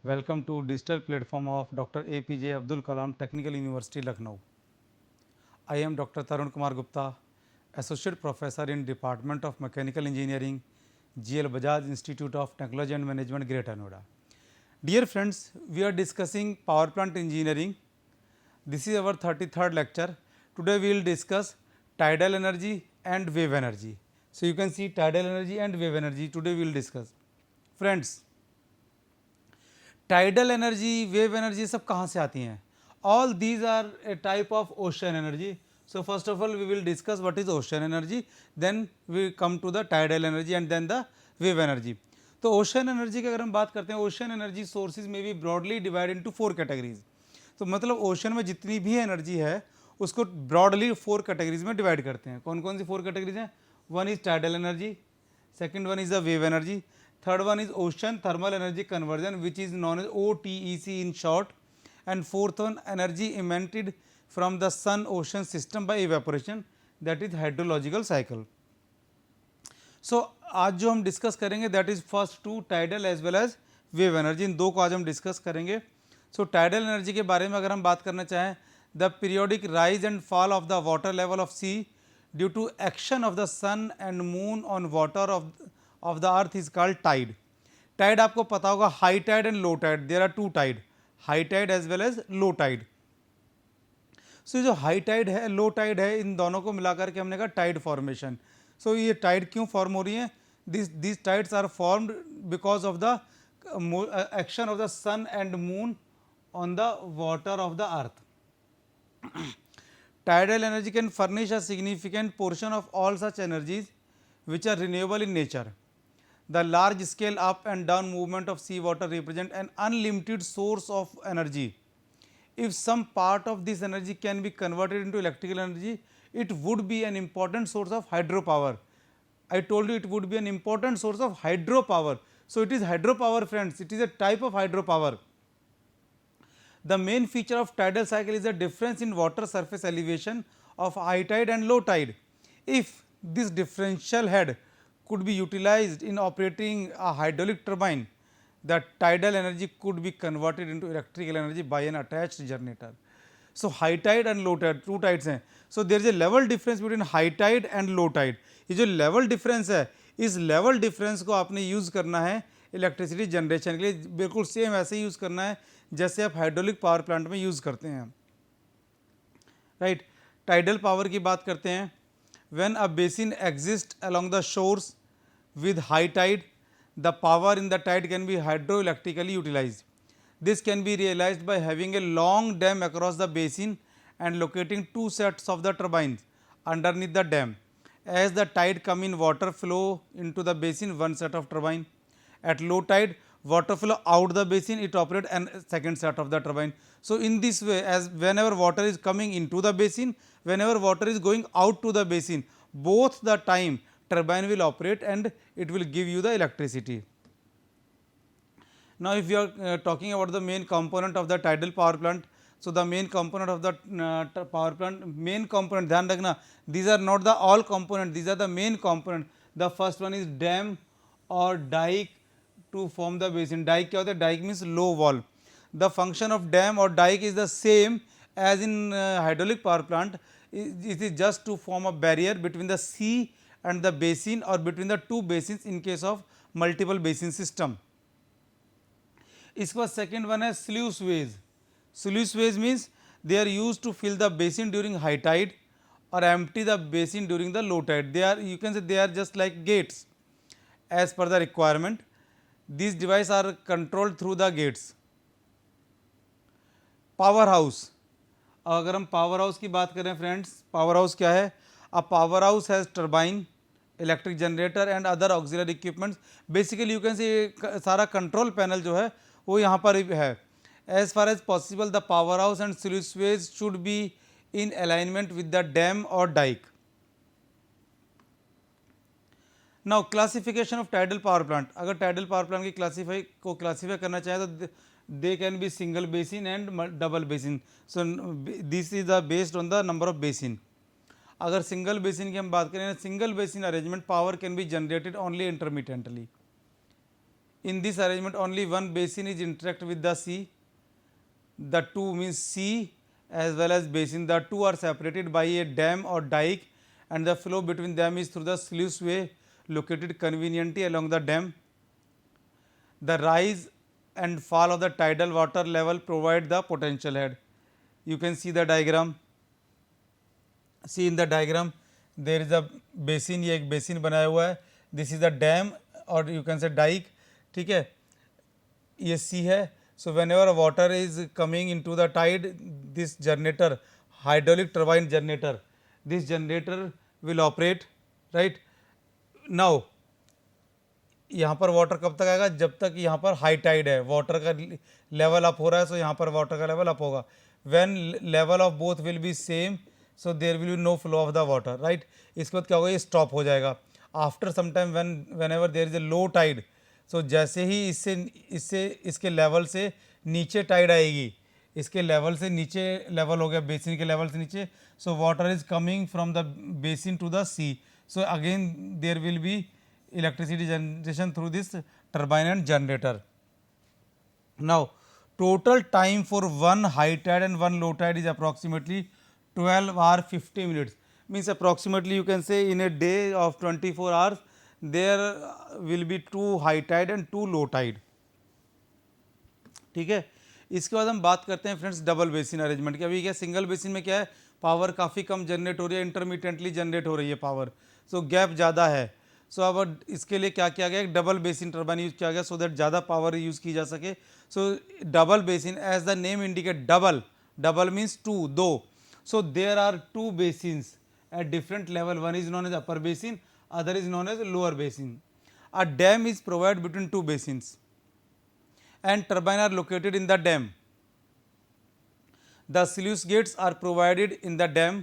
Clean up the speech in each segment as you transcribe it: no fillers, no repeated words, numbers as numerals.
Welcome to digital platform of Dr. APJ Abdul Kalam Technical University, Lucknow. I am Dr. Tarun Kumar Gupta, Associate Professor in Department of Mechanical Engineering, GL Bajaj Institute of Technology and Management, Greater Noida. Dear friends, we are discussing power plant engineering. This is our 33rd lecture. Today we will discuss tidal energy and wave energy. So you can see tidal energy and wave energy today we will discuss. Friends, tidal energy, wave energy सब कहाँ से आती हैं? All these are a type of ocean energy. So first of all we will discuss what is ocean energy, then we come to the tidal energy and then the wave energy. तो ocean energy की अगर हम बात करते हैं, ocean energy sources में भी broadly divide into 4 categories. तो मतलब ओशन में जितनी भी एनर्जी है उसको ब्रॉडली 4 कैटेगरीज में डिवाइड करते हैं. कौन कौन सी 4 कैटेगरीज हैं? One is tidal energy, second one is the wave energy, third one is ocean thermal energy conversion, which is known as OTEC in short, and fourth one energy emitted from the sun ocean system by evaporation, that is hydrological cycle. So आज जो हम discuss करेंगे that is first two tidal as well as wave energy. इन दो को आज हम discuss करेंगे. सो टाइडल एनर्जी के बारे में अगर हम बात करना चाहें, the periodic rise and fall of the water level of sea due to action of the sun and moon on water of the earth is called tide. Tide आपको पता होगा, high tide and low tide. There are two tide, high tide as well as low tide. So जो high tide है, low tide है, इन दोनों को मिलाकर के हमने कहा tide formation. So ये tide क्यों फॉर्म हो रही हैं? These tides are formed because of the action of the sun and moon on the water of the earth. Tidal energy can furnish a significant portion of all such energies which are renewable in nature. The large scale up and down movement of sea water represent an unlimited source of energy. If some part of this energy can be converted into electrical energy, it would be an important source of hydropower. I told you it would be an important source of hydropower. So it is hydropower, friends. It is a type of hydropower. The main feature of tidal cycle is the difference in water surface elevation of high tide and low tide. If this differential head could be utilized in operating a hydraulic turbine, the tidal energy could be converted into electrical energy by an attached generator. So high tide and low tide, two tides हैं. So there is a level difference between high tide and low tide. ये जो level difference है, इस level difference को आपने use करना है electricity generation के लिए. बिल्कुल सेम ऐसे ही यूज़ करना है जैसे आप हाइड्रोलिक पावर प्लांट में यूज़ करते हैं. राइट, टाइडल पावर की बात करते हैं. When a basin exists along the shores with high tide, the power in the tide can be hydroelectrically utilized. This can be realized by having a long dam across the basin and locating two sets of the turbines underneath the dam. As the tide come in, water flow into the basin, one set of turbine. At low tide, water flow out the basin, it operates and second set of the turbine. So in this way, as whenever water is coming into the basin, whenever water is going out to the basin, both the time turbine will operate and it will give you the electricity. Now if you are talking about the main component of the tidal power plant, so the main component of the power plant, main component, ध्यान रखना, these are not the all component, these are the main component. The first one is dam or dike to form the basin. Dike क्या होता है? Dike means low wall. The function of dam or dike is the same as in hydraulic power plant. It is just to form a barrier between the sea and the basin or between the two basins in case of multiple basin system. इसके बाद second one है sluice ways. Sluice ways means they are used to fill the basin during high tide or empty the basin during the low tide. They are, you can say they are just like gates as per the requirement. These devices are controlled through the gates. Power house. अगर हम power house की बात करें friends, power house क्या है? A power house has turbine, electric generator and other auxiliary equipments. Basically you can say सारा control panel जो है वो यहाँ पर है. As far as possible the power house and sluice ways should be in alignment with the dam और dyke. Now classification of tidal power plant. अगर tidal power plant की क्लासीफाई करना चाहें तो they can be single basin and double basin. So this is the based on the number of basin. अगर single basin की हम बात करें, single basin arrangement power can be generated only intermittently. In this arrangement only one basin is interact with the sea. The two means sea as well as basin, the two are separated by a dam or dike, and the flow between them is through the sluice way located conveniently along the dam. The rise and fall of the tidal water level provide the potential head. You can see the diagram. See in the diagram there is a basin, ये एक basin बनाया हुआ है. This is the dam or you can say dike. ठीक है, ये sea है. So whenever water is coming into the tide, this generator, hydraulic turbine generator, this generator will operate, right? Now यहाँ पर वाटर कब तक आएगा? जब तक यहाँ पर हाई टाइड है, वाटर का लेवल अप हो रहा है, सो यहाँ पर वाटर का लेवल अप होगा. When level of both will be same, so there will be no flow of the water, right. इसके बाद क्या होगा? ये स्टॉप हो जाएगा. After some time whenever there is a low tide, so जैसे ही इसके लेवल से नीचे टाइड आएगी, इसके लेवल से नीचे लेवल हो गया, बेसिन के लेवल से नीचे, so water is coming from the basin to the sea. So again there will be electricity generation through this turbine and generator. Now total time for one high tide and one low tide is approximately 12 or 50 minutes. Means approximately you can say in a day of 24 hours there will be 2 high tide and 2 low tide. ठीक है. इसके बाद हम बात करते हैं friends double basin arrangement की. अभी क्या सिंगल बेसिन में क्या है, पावर काफ़ी कम जनरेट हो रही है, इंटरमीडिएटली जनरेट हो रही है पावर, सो गैप ज़्यादा है. सो अब इसके लिए क्या किया गया, एक डबल बेसिन टर्बाइन यूज़ किया गया सो दैट ज़्यादा पावर यूज़ की जा सके. So double basin as the name indicate, double means two, दो. So there are two basins at different level. One is known as upper basin, other is known as lower basin. A dam is provide between two basins and turbine are located in the dam. The sluice gates are provided in the dam.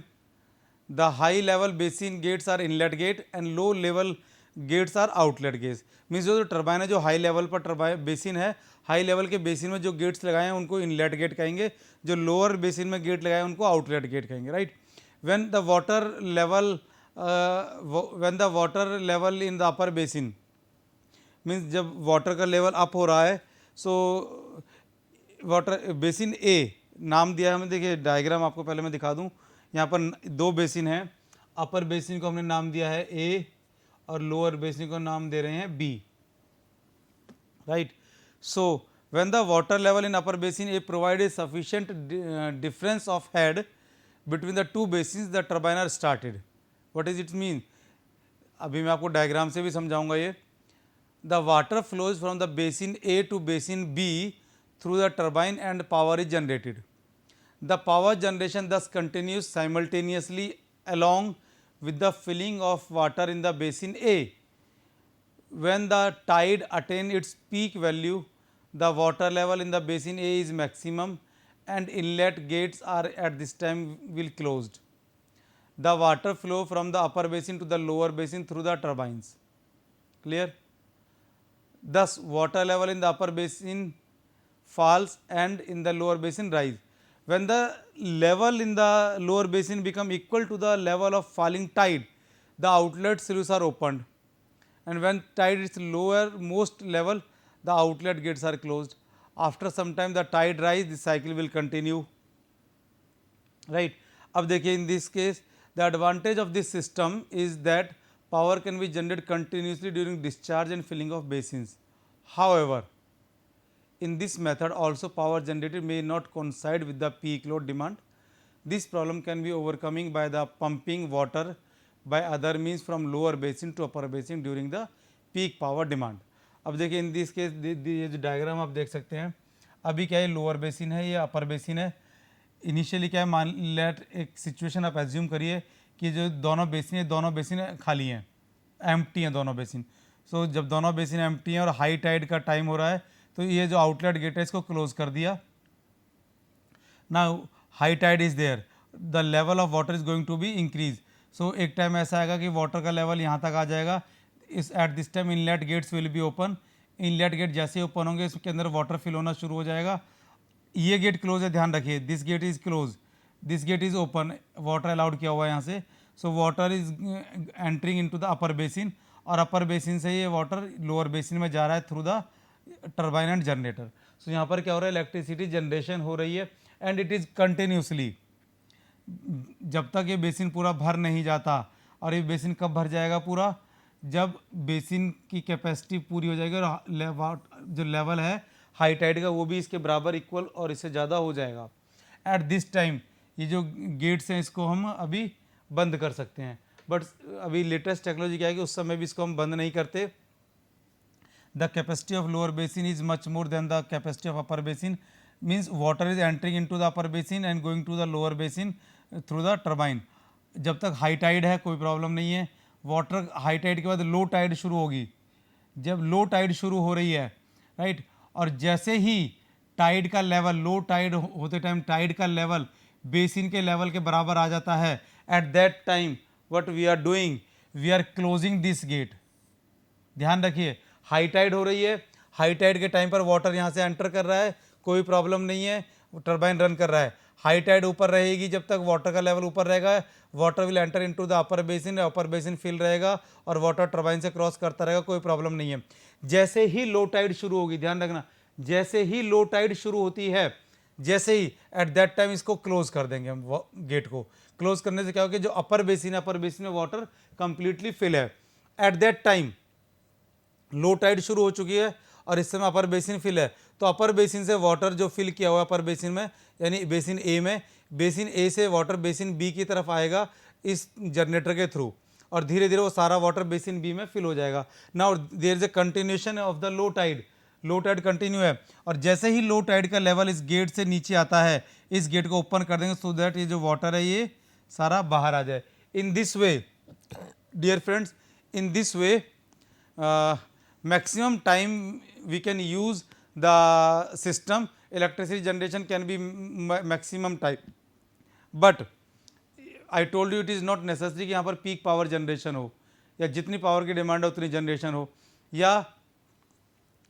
The high level basin gates are inlet gate and low level gates are outlet gates. Means जो turbine है, जो high level पर turbine basin है, high level के basin में जो gets लगाए हैं उनको इनलेट गेट कहेंगे, जो लोअर बेसिन में गेट लगाए हैं उनको आउटलेट गेट कहेंगे, right. When the water level in the upper basin, means जब वाटर का लेवल अप हो रहा है, सो वाटर बेसिन ए नाम दिया है हमें. देखिए डायग्राम आपको पहले मैं दिखा दूं. यहाँ पर दो बेसिन हैं. अपर बेसिन को हमने नाम दिया है ए और लोअर बेसिन को नाम दे रहे हैं B, right. So when the water level in upper basin A provide a sufficient difference of head between the two basins, the turbine are started. What is it mean? अभी मैं आपको diagram से भी समझाऊंगा. ये the water flows from the basin A to basin B through the turbine and power is generated. The power generation thus continues simultaneously along with the filling of water in the basin A. When the tide attains its peak value, the water level in the basin A is maximum and inlet gates are at this time will closed. The water flow from the upper basin to the lower basin through the turbines. Clear? Thus water level in the upper basin falls and in the lower basin rise. When the level in the lower basin become equal to the level of falling tide, the outlet sluices are opened, and when tide is lower most level, the outlet gates are closed. After some time the tide rise, the cycle will continue, right. अब देखिए in this case the advantage of this system is that power can be generated continuously during discharge and filling of basins. However, in this method also power generated may not coincide with the peak load demand. This problem can be overcoming by the pumping water by other means from lower basin to upper basin during the peak power demand. अब देखिए in this case ये जो diagram आप देख सकते हैं, अभी क्या है लोअर बेसिन है, ये अपर बेसिन है. इनिशियली क्या है, मान लेट एक सिचुएशन आप एज्यूम करिए कि जो दोनों बेसिन खाली हैं, एम्प्टी हैं दोनों बेसिन. सो जब दोनों बेसिन एम्प्टी हैं और हाई टाइड का टाइम हो रहा है, तो ये जो आउटलेट गेट है इसको क्लोज कर दिया. Now high tide is there, the level of water is going to be increase. So एक टाइम ऐसा आएगा कि वाटर का लेवल यहाँ तक आ जाएगा. इस at this time inlet gates will be open. Inlet gate जैसे ही ओपन होंगे इसके अंदर वाटर फिल होना शुरू हो जाएगा. ये गेट क्लोज है, ध्यान रखिए, this gate is close, this gate is open, water allowed किया हुआ है यहाँ से. So water is entering into the upper basin और अपर बेसिन से ये वाटर लोअर बेसिन में जा रहा है through the turbine and generator. So यहाँ पर क्या हो रहा है, इलेक्ट्रिसिटी जनरेशन हो रही है एंड इट इज़ कंटिन्यूसली, जब तक ये बेसिन पूरा भर नहीं जाता। और ये बेसिन कब भर जाएगा पूरा, जब बेसिन की कैपेसिटी पूरी हो जाएगी और जो लेवल है हाई टाइड का वो भी इसके बराबर इक्वल और इससे ज़्यादा हो जाएगा। एट दिस टाइम ये जो गेट्स हैं इसको हम अभी बंद कर सकते हैं, बट अभी लेटेस्ट टेक्नोलॉजी क्या है कि उस समय भी इसको हम बंद नहीं करते। The capacity of lower basin is much more than the capacity of upper basin, means water is entering into the upper basin and going to the lower basin through the turbine. जब तक high tide है कोई problem नहीं है, water high tide के बाद लो tide शुरू होगी। जब लो टाइड शुरू हो रही है, राइट, और जैसे ही टाइड का लेवल, लो टाइड होते टाइम टाइड का लेवल बेसिन के लेवल के बराबर आ जाता है, at that time what we are doing, we are closing this gate. ध्यान रखिए, हाई टाइड हो रही है, हाई टाइड के टाइम पर वाटर यहाँ से एंटर कर रहा है, कोई प्रॉब्लम नहीं है, टरबाइन रन कर रहा है। हाई टाइड ऊपर रहेगी, जब तक वाटर का लेवल ऊपर रहेगा, water will enter into the upper basin, upper basin fill रहेगा और वाटर टरबाइन से क्रॉस करता रहेगा, कोई प्रॉब्लम नहीं है। जैसे ही लो टाइड शुरू होगी, ध्यान रखना, जैसे ही लो टाइड शुरू होती है, जैसे ही एट दैट टाइम इसको क्लोज कर देंगे हम, गेट को क्लोज करने से क्या होगा, जो अपर बेसिन है, अपर बेसिन में वाटर कंप्लीटली फिल है। At that time low tide शुरू हो चुकी है और इस समय अपर बेसिन फिल है, तो अपर बेसिन से वाटर जो फिल किया हुआ है अपर बेसिन में, यानी बेसिन ए में, बेसिन ए से वाटर बेसिन बी की तरफ आएगा इस जनरेटर के थ्रू, और धीरे धीरे वो सारा वाटर बेसिन बी में फिल हो जाएगा। Now there is a continuation of the low tide, low tide continue है, और जैसे ही लो टाइड का लेवल इस गेट से नीचे आता है, इस गेट को ओपन कर देंगे सो दैट ये जो वाटर है ये सारा बाहर आ जाए। In this way dear friends, in this way maximum time we can use the system, electricity generation can be maximum time, but I told you it is not necessary कि यहाँ पर peak power generation हो, या जितनी power की demand है उतनी generation हो, या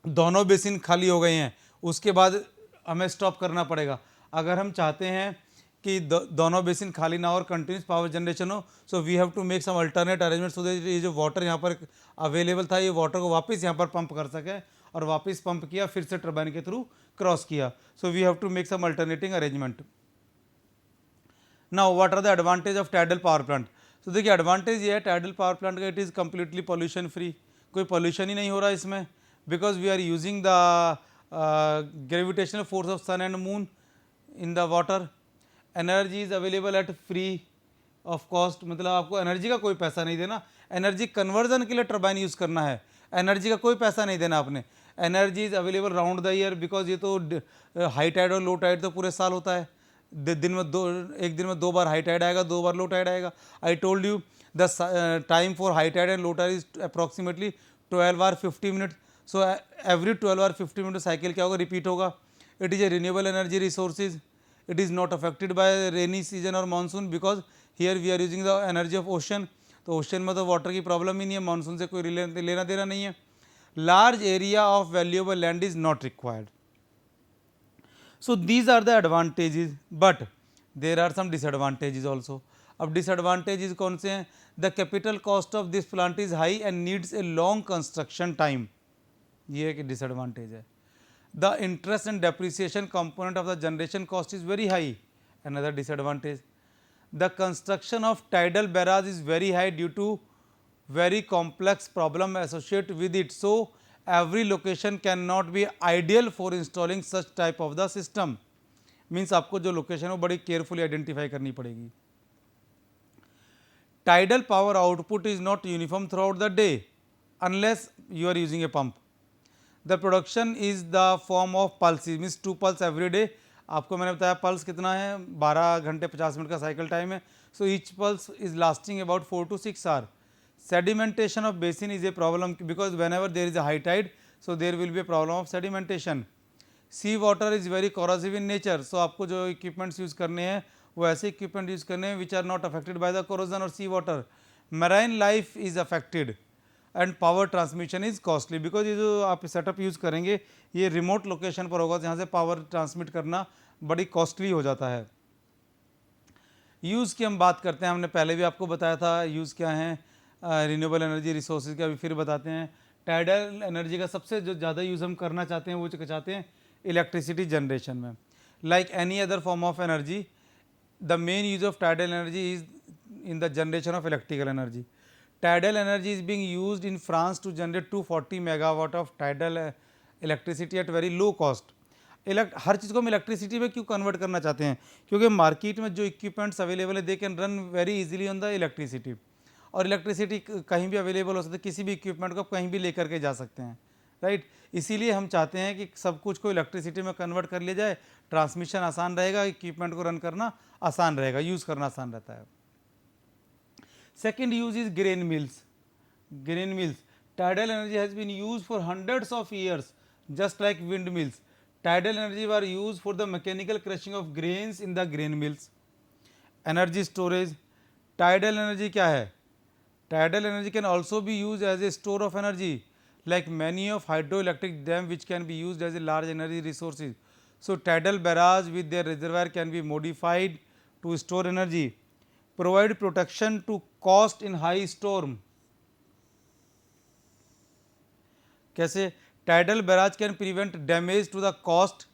दोनों बेसिन खाली हो गए हैं उसके बाद हमें स्टॉप करना पड़ेगा। अगर हम चाहते हैं कि दोनों बेसिन खाली ना हो और कंटिन्यूस पावर जनरेशन हो, so we have to make some alternate arrangement so that ये जो वाटर यहाँ पर अवेलेबल था, ये वाटर को वापस यहाँ पर पंप कर सके, और वापस पंप किया, फिर से टर्बाइन के थ्रू क्रॉस किया। So we have to make some alternating arrangement. Now what are the advantage of tidal power plant. तो देखिए एडवांटेज ये है टाइडल पावर प्लांट का, it is completely pollution free, कोई पॉल्यूशन ही नहीं हो रहा इसमें, because we are using the gravitational force of sun and moon in the water. Energy is available at free of cost, मतलब आपको एनर्जी का कोई पैसा नहीं देना, एनर्जी कन्वर्जन के लिए टर्बाइन यूज़ करना है, एनर्जी का कोई पैसा नहीं देना आपने। Energy is available round the year, because ये तो हाई टाइड और लो टाइड तो पूरे साल होता है, दिन में एक दिन में 2 बार हाई टाइड आएगा, 2 बार लो टाइड आएगा। I told you the time for high tide and low tide is approximately 12 hour 50 minute. So every 12 hour 50 minute cycle क्या होगा, रिपीट होगा। It is a renewable energy resources, it is not affected by rainy season or monsoon because here we are using the energy of ocean, तो ocean में तो water की problem ही नहीं है, monsoon से कोई लेना देना नहीं है। Large area of valuable land is not required. So these are the advantages, but there are some disadvantages also. अब डिसएडवांटेजेस कौन से हैं, the capital cost of this plant is high and needs a long construction time, ये एक disadvantage है। The interest and depreciation component of the generation cost is very high, another disadvantage. The construction of tidal barrage is very high due to very complex problem associated with it, so every location cannot be ideal for installing such type of the system, means आपको जो location है वो बड़ी carefully identify करनी पड़ेगी। Tidal power output is not uniform throughout the day unless you are using a pump. The production is the form of pulses, means 2 pulse every day. आपको मैंने बताया पल्स कितना है, 12 घंटे 50 मिनट का साइकिल टाइम है, so each pulse is lasting about 4 to 6 hour. Sedimentation of basin is a problem because whenever there is a high tide, so there will be a problem of sedimentation. Sea water is very corrosive in nature, so आपको जो equipments use करने हैं वो ऐसे equipment use करने हैं which are not affected by the corrosion और sea water. Marine life is affected and power transmission is costly, because ये जो आप सेटअप यूज़ करेंगे ये रिमोट लोकेशन पर होगा, जहाँ से पावर ट्रांसमिट करना बड़ी कॉस्टली हो जाता है। यूज़ की हम बात करते हैं, हमने पहले भी आपको बताया था यूज़ क्या है रिन्यूएबल एनर्जी रिसोर्सेज का, अभी फिर बताते हैं। टाइडल एनर्जी का सबसे जो ज़्यादा यूज़ हम करना चाहते हैं वो चाहते हैं इलेक्ट्रिसिटी जनरेशन में. Like any other form of energy, the main use of tidal energy is in the generation of electrical energy. Tidal energy is being used in France to generate 240 megawatt of tidal electricity at very low cost. हर चीज़ को हम electricity में क्यों convert करना चाहते हैं? क्योंकि market में जो इक्विपमेंट्स अवेलेबल है they can run very easily on the electricity, और इलेक्ट्रिसिटी कहीं भी अवेलेबल हो सकती है, किसी भी इक्विपमेंट को आप कहीं भी लेकर के जा सकते हैं, राइट. इसीलिए हम चाहते हैं कि सब कुछ को इलेक्ट्रिसिटी में कन्वर्ट कर लिया जाए, ट्रांसमिशन आसान रहेगा, इक्विपमेंट को रन करना आसान रहेगा, यूज़ करना आसान रहता है. Second use is grain mills. Grain mills, tidal energy has been used for hundreds of years, just like windmills. Tidal energy were used for the mechanical crushing of grains in the grain mills. Energy storage, tidal energy क्या है? Tidal energy can also be used as a store of energy, like many of hydroelectric dam which can be used as a large energy resources. So tidal barrage with their reservoir can be modified to store energy, provide protection to coast in high storm. कैसे? Tidal barrage can prevent damage to the coast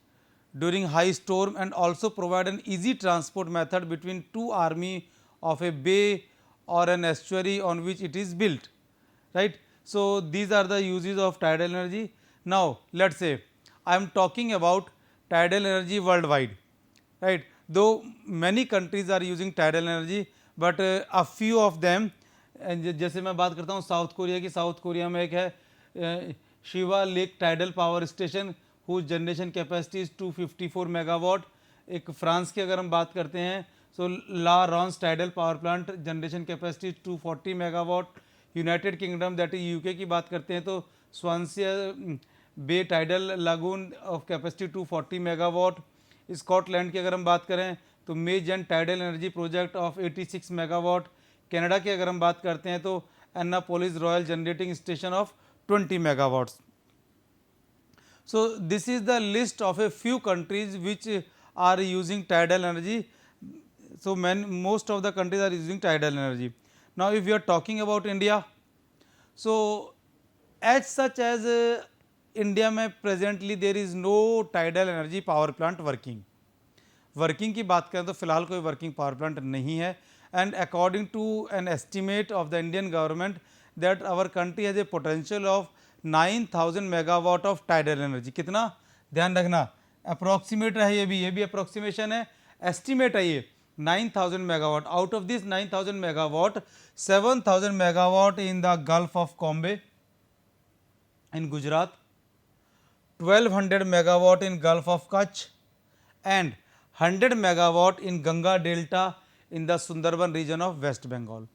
during high storm and also provide an easy transport method between two army of a bay or an estuary on which it is built, right. So these are the uses of tidal energy. Now let's say I am talking about tidal energy worldwide, right. Though many countries are using tidal energy, but a few of them, जैसे मैं बात करता हूँ South Korea की, South Korea में एक है Sihwa Lake tidal power station whose generation capacity is 254 megawatt. एक फ्रांस की अगर हम बात करते हैं so La Rance tidal power plant generation capacity 240 megawatt. United Kingdom that is UK की बात करते हैं तो Swansea Bay tidal lagoon of capacity 240 megawatt. Scotland की अगर हम बात करें तो MeyGen tidal energy project of 86 megawatt. Canada की अगर हम बात करते हैं तो Annapolis royal generating station of 20 megawatts. So this is the list of a few countries which are using tidal energy. So most of the countries are using tidal energy. Now if we are talking about India, so as such as India में presently there is no tidal energy power plant working. Working की बात करें तो फिलहाल कोई working power plant नहीं है. And according to an estimate of the Indian government that our country has a potential of 9000 megawatt of tidal energy. कितना? ध्यान रखना अप्रॉक्सीमेट है, ये भी अप्रॉक्सीमेशन है, एस्टिमेट है ये 9000 megawatt. Out of this 9000 megawatt 7000 megawatt in the Gulf of Cambay in Gujarat, 1200 megawatt in Gulf of Kutch and 100 megawatt in Ganga Delta in the Sundarban region of West Bengal.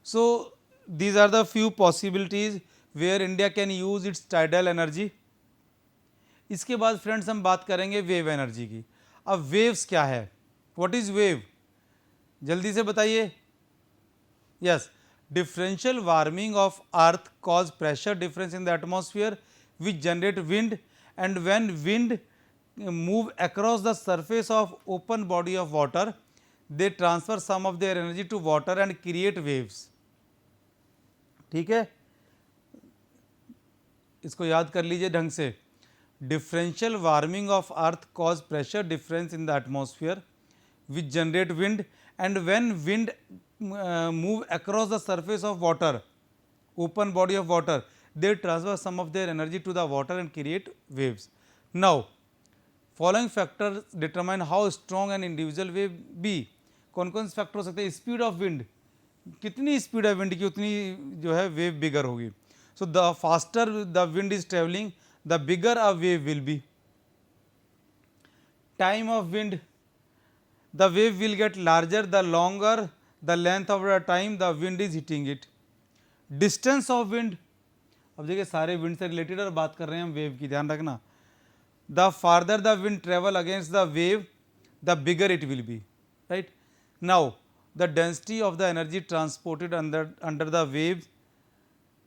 So these are the few possibilities where India can use its tidal energy. इसके बाद friends हम बात करेंगे wave energy की. अब waves क्या है? What is wave? जल्दी से बताइए. Yes, differential warming of earth cause pressure difference in the atmosphere which generate wind, and when wind move across the surface of open body of water they transfer some of their energy to water and create waves. ठीक है, इसको याद कर लीजिए ढंग से. differential warming of earth cause pressure difference in the atmosphere which generate wind, and when wind move across the surface of water, open body of water, they transfer some of their energy to the water and create waves. Now following factors determine how strong an individual wave be. कौन कौन से factor हो सकते हैं? Speed of wind, कितनी speed है wind की उतनी जो है वेव बिगर होगी. So the faster the wind is travelling the bigger a wave will be. Time of wind, the wave will get larger the longer the length of the time the wind is hitting it. Distance of wind, अब देखिए सारे wind से related और बात कर रहे हैं हम वेव की, ध्यान रखना. the farther the wind travel against the wave the bigger it will be, right. Now the density of the energy transported under the waves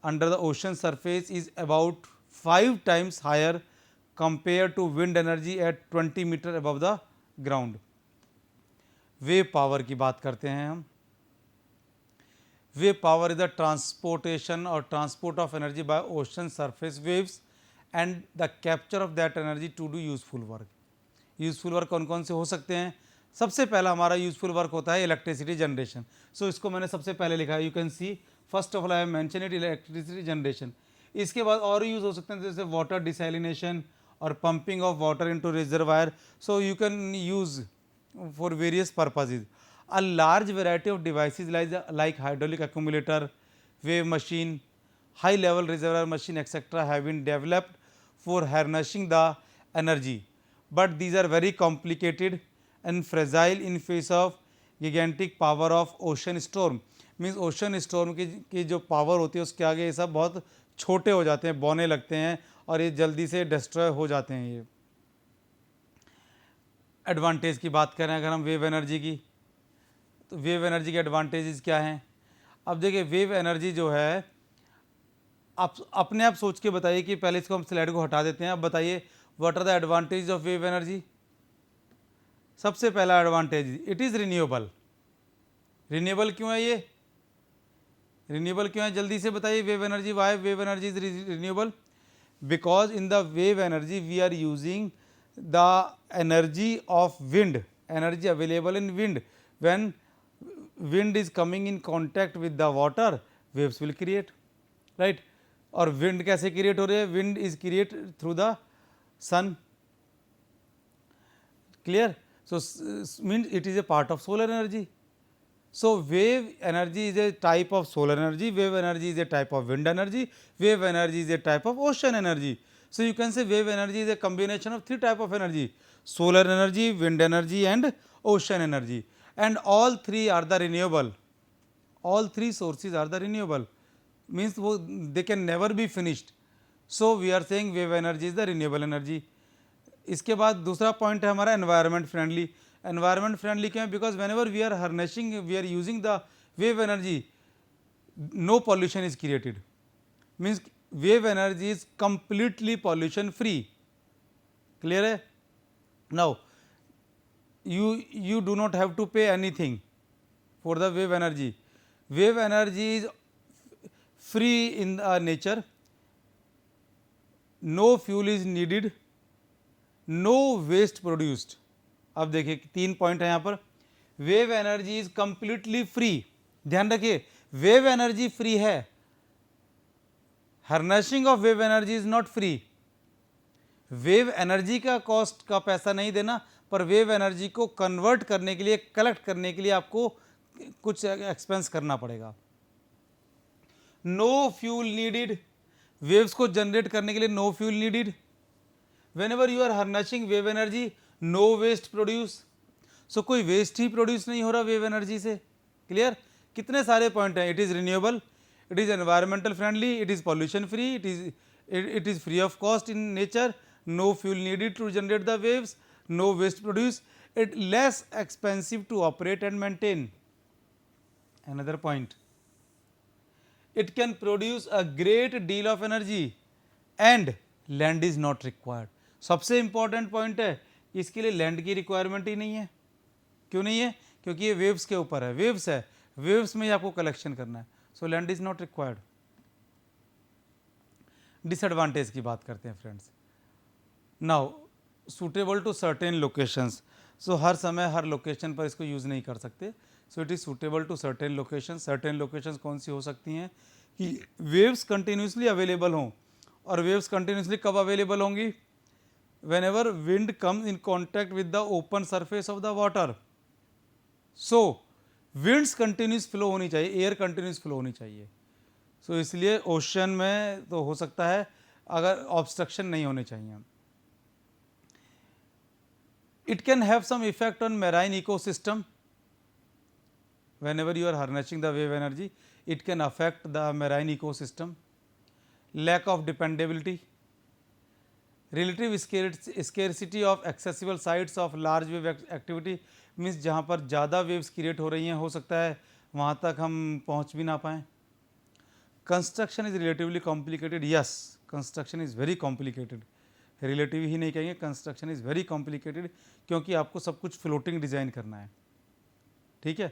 under the ocean surface is about 5 times higher compared to wind energy at 20 meter above the ground. Wave power की बात करते हैं हम. wave power is the transportation or transport of energy by ocean surface waves and the capture of that energy to do useful work. Useful work कौन कौन से हो सकते हैं? सबसे पहला हमारा यूज़फुल वर्क होता है इलेक्ट्रिसिटी जनरेशन. सो इसको मैंने सबसे पहले लिखा है, you can see first of all I have mention it, electricity generation. इसके बाद और यूज़ हो सकते हैं जैसे वाटर डिसैलिनेशन और pumping of water into reservoir. So you can use for various purposes. A large variety of devices like hydraulic accumulator, wave machine, high level reservoir machine etc. have been developed for harnessing the energy, but these are very complicated and fragile in face of gigantic power of ocean storm. Means ocean storm की जो power होती है उसके आगे ये सब बहुत छोटे हो जाते हैं, बौने लगते हैं और ये जल्दी से destroy हो जाते हैं. ये एडवांटेज की बात करें अगर हम वेव एनर्जी की, तो वेव एनर्जी के एडवांटेजेस क्या हैं? अब देखिए वेव एनर्जी जो है, आप अपने आप सोच के बताइए कि पहले इसको हम स्लाइड को हटा देते हैं. अब बताइए what are the advantage of wave energy. सबसे पहला advantage, it is renewable. Renewable क्यों है ये? रिन्यूएबल क्यों है जल्दी से बताइए. Wave energy, why wave energy is renewable? Because in the wave energy we are using the energy of wind, energy available in wind. When wind is coming in contact with the water, waves will create, right? और wind कैसे create हो रहे हैं? Wind is created through the sun. Clear? So means it is a part of solar energy. So wave energy is a type of solar energy, wave energy is a type of wind energy, wave energy is a type of ocean energy. So you can say wave energy is a combination of three type of energy: solar energy, wind energy and ocean energy. And all three are the renewable. All three sources are the renewable. Means they can never be finished. So we are saying wave energy is the renewable energy. इसके बाद दूसरा point है हमारा environment friendly. Environment friendly क्यों है? Because whenever we are harnessing, we are using the wave energy, no pollution is created. Means wave energy is completely pollution free. Clear है? Now you do not have to pay anything for the wave energy. Wave energy is free in the nature, no fuel is needed, no waste produced. अब देखिए 3 point है यहाँ पर. Wave energy is completely free. ध्यान रखिए wave energy free है, harnessing of wave energy is not free. Wave energy का cost का पैसा नहीं देना, पर वेव एनर्जी को कन्वर्ट करने के लिए, कलेक्ट करने के लिए आपको कुछ एक्सपेंस करना पड़ेगा. नो फ्यूल नीडिड, वेव्स को जनरेट करने के लिए no fuel needed. Whenever you are harnessing wave energy, no waste produce. So कोई वेस्ट ही प्रोड्यूस नहीं हो रहा वेव एनर्जी से. क्लियर? कितने सारे पॉइंट हैं. It is renewable, it is environmental friendly, it is pollution free, it is free of cost in nature, no fuel needed to generate the waves, no waste produced, it less expensive to operate and maintain. Another point, it can produce a great deal of energy and land is not required. सबसे important point है, इसके लिए land की requirement ही नहीं है. क्यों नहीं है? क्योंकि ये waves के ऊपर है, waves है, waves में ही आपको collection करना है. So land is not required. Disadvantage की बात करते हैं friends. Now suitable to certain locations. So हर समय हर लोकेशन पर इसको यूज़ नहीं कर सकते. So it is suitable to certain location. Certain locations कौन सी हो सकती हैं? कि वेव्स कंटिन्यूसली अवेलेबल हों. और वेव्स कंटिन्यूसली कब अवेलेबल होंगी? When ever wind comes in contact with the open surface of the water. So winds continuous flow होनी चाहिए, एयर कंटिन्यूस फ्लो होनी चाहिए. सो इसलिए ओशन में तो हो सकता है अगर ऑब्स्ट्रक्शन नहीं होने चाहिए. It can have some effect on marine ecosystem. Whenever you are harnessing the wave energy, it can affect the marine ecosystem. Lack of dependability, relative scarcity of accessible sites of large wave activity. Means जहाँ पर ज़्यादा waves create हो रही हैं, हो सकता है वहाँ तक हम पहुँच भी ना पाएँ. Construction is relatively complicated. Yes, construction is very complicated. Relative ही नहीं कहेंगे, कंस्ट्रक्शन इज़ वेरी कॉम्प्लिकेटेड, क्योंकि आपको सब कुछ फ्लोटिंग डिज़ाइन करना है. ठीक है?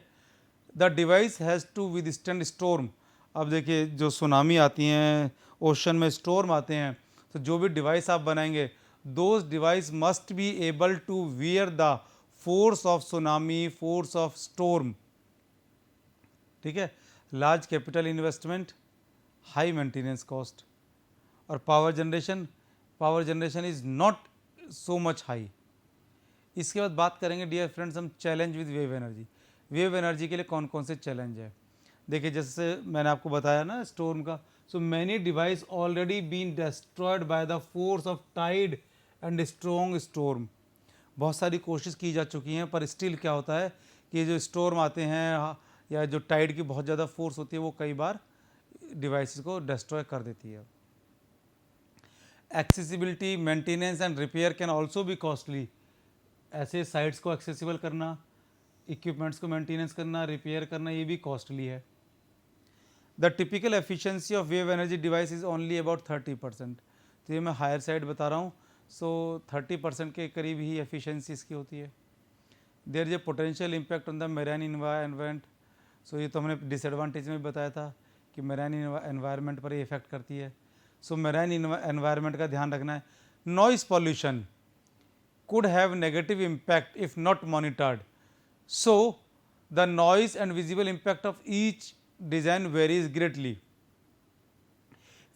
The device has to withstand storm. अब देखिए जो सुनामी आती हैं, ओशन में स्टॉर्म आते हैं, तो जो भी डिवाइस आप बनाएंगे, those device must be able to wear the force of tsunami, force of storm. ठीक है, large capital investment, high maintenance cost. और power generation is not so much high. इसके बाद बात करेंगे डियर फ्रेंड्स हम challenge with wave energy. Wave energy के लिए कौन कौन से चैलेंज है। देखिए जैसे मैंने आपको बताया ना स्टॉर्म का, so many device already been destroyed by the force of tide and strong storm. बहुत सारी कोशिश की जा चुकी हैं, पर स्टिल क्या होता है कि जो स्टॉर्म आते हैं या जो टाइड की बहुत ज़्यादा फोर्स होती है वो कई बार डिवाइसेस को डिस्ट्रॉय कर देती है। Accessibility, maintenance and repair can also भी कॉस्टली। ऐसे साइट्स को एक्सेसिबल करना, इक्विपमेंट्स को मेंटेनेंस करना, रिपेयर करना, ये भी कॉस्टली है। The typical efficiency of wave energy device is only about 30%। तो ये मैं हायर साइड बता रहा हूँ, सो 30% के करीब ही एफिशिएंसी इसकी होती है। There is a potential impact on the marine environment. So ये तो हमने डिसएडवांटेज में बताया था कि मेराइन एनवायरनमेंट पर ये इफेक्ट करती है। सो मेराइन एनवायरनमेंट का ध्यान रखना है। Noise pollution could have negative impact if not monitored. So, the noise and visible impact of each design varies greatly.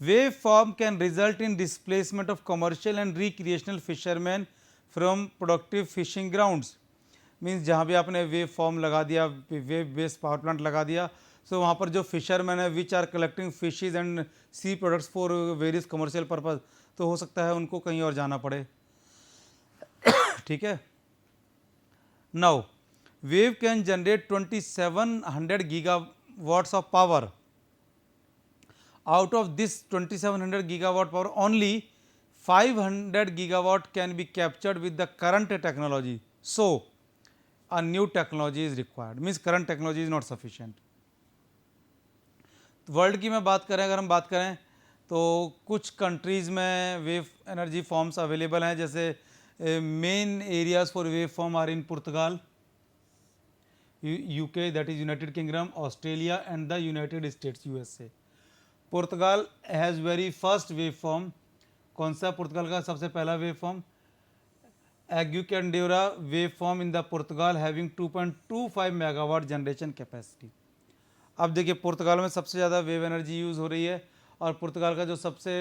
Waveform can result in displacement of commercial and recreational fishermen from productive fishing grounds. Means जहाँ भी आपने wave form लगा दिया, wave based power plant लगा दिया, सो वहाँ पर जो फिशरमैन है which are collecting fishes and sea products for various commercial purpose, तो हो सकता है उनको कहीं और जाना पड़े। ठीक है। Now wave can generate 2700 gigawatts of power. Out of this 2700 gigawatt power only 500 gigawatt can be captured with the current technology. So a new technology is required, means current technology is not sufficient. World की मैं बात करें, अगर हम बात करें तो कुछ कंट्रीज़ में वेव एनर्जी फॉर्म्स अवेलेबल हैं, जैसे main areas for wave farm are in Portugal, UK that is United Kingdom, Australia and the United States USA. Portugal has very first wave farm. कौन सा पुर्तगाल का सबसे पहला wave farm? Aguçadoura wave farm in the Portugal having 2.25 megawatt generation capacity. अब देखिए पुर्तगाल में सबसे ज़्यादा वेव एनर्जी यूज़ हो रही है, और पुर्तगाल का जो सबसे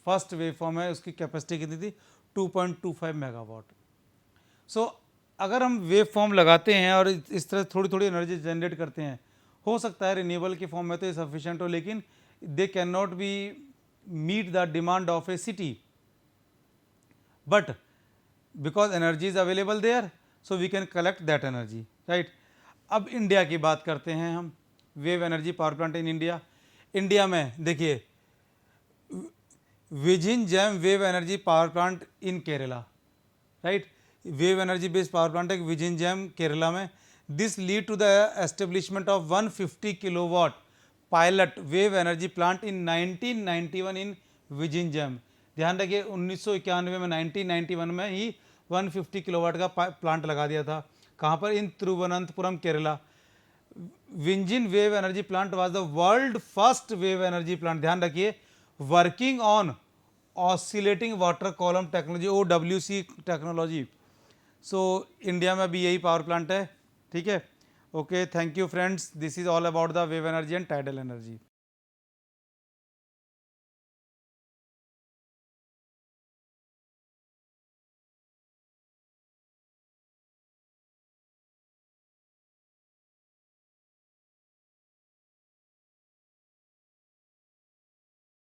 फर्स्ट वेव फॉर्म है उसकी कैपेसिटी कितनी थी? 2.25 मेगावाट। सो अगर हम वेव फॉर्म लगाते हैं और इस तरह थोड़ी थोड़ी एनर्जी जनरेट करते हैं, हो सकता है रिन्यूएबल के फॉर्म में तो ये सफिशेंट हो, लेकिन they can not be meet the demand of a city, but because energy is available there, so we can collect that energy, right. अब इंडिया की बात करते हैं हम, wave energy power plant in India. India में देखिए Vizhinjam wave energy power plant in Kerala, right. Wave energy based power plant है विजिंजैम केरला में। This lead to the establishment of 150 kilowatt pilot wave energy plant in 1991 इन विजिंजैम। ध्यान रखिए 1991 में 1991 में ही 150 किलोवाट का plant लगा दिया था। कहाँ पर? In Thiruvananthapuram Kerala. Vizhinjam wave energy plant was the world first wave energy plant, ध्यान रखिए, working on oscillating water column technology, OWC technology. So India में भी यही पावर प्लांट है, ठीक है। Okay, thank you friends, this is all about the wave energy and tidal energy.